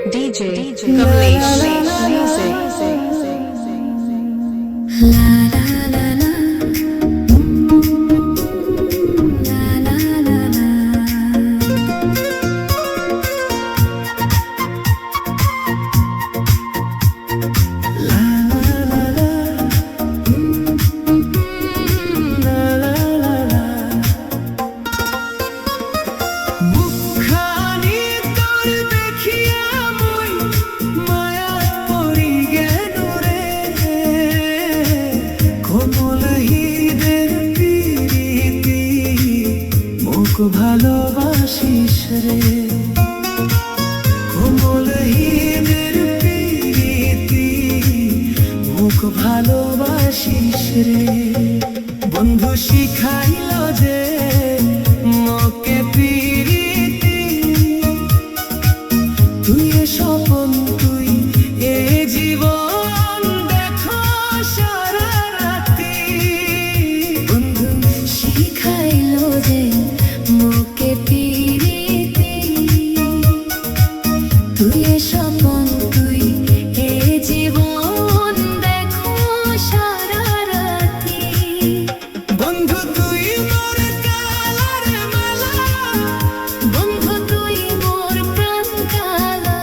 DJ Kamlesh Music. ভালোবাসিস রে কোমল হীদের প্রীতি মুখ ভালোবাসিস রে বন্ধু শিখাইল যে মোকে প্রীতি তুই এ স্বপন তুই এ জীবন দেখো সারা রাতি বন্ধু শিখাইল যে মোকে প্রীতি তুই এ স্বপন তুই এ জীবন দেখো সারা রাতি বন্ধু তুই মোর কালার মালা বন্ধু তুই মোর প্রাণ কালা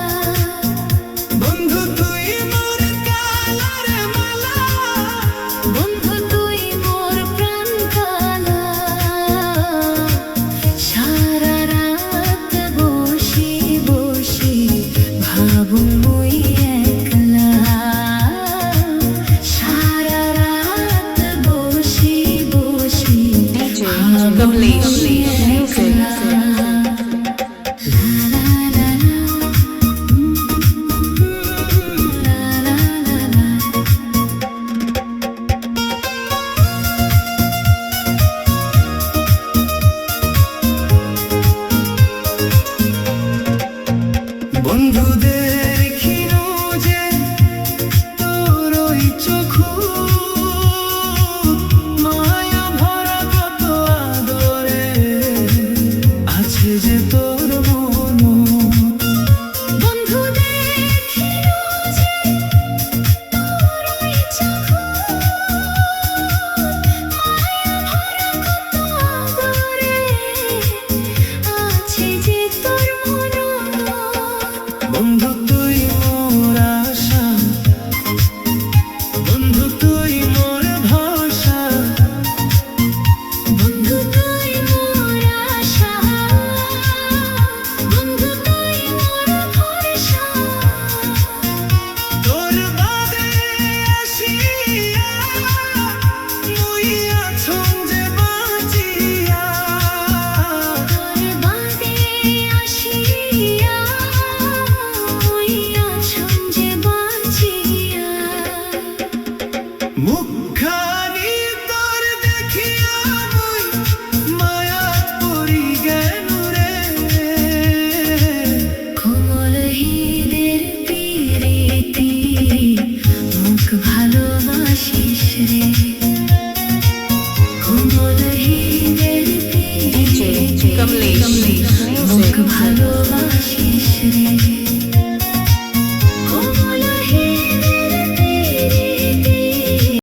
বন্ধু তুই মোর কালার মালা বন্ধু তুই মোর প্রাণ কালা সারা রাত বসি বসি ভাবুন মুই একলা সারা রাত বসি বসি DJ Kamlesh Music. বন্ধুদের খিনো যে তোর ওই চোখু মায়া ভরা কত আদরে আছে যে তোর মন বন্ধু দেখিল যে তোর ওই চোখ মায়া ভরা কত আদরে আছে যে তোর মন বন্ধু তুই মোর আশা বন্ধু তুই মোর ভরসা বন্ধু তুই মোর আশা বন্ধু তুই মোর ভরসা তোর বাদে আসিয়া মুই আছুন যে বাঁচিয়া তোর বাদে আসিয়া মুই আছুন যে বাঁচিয়া মুখ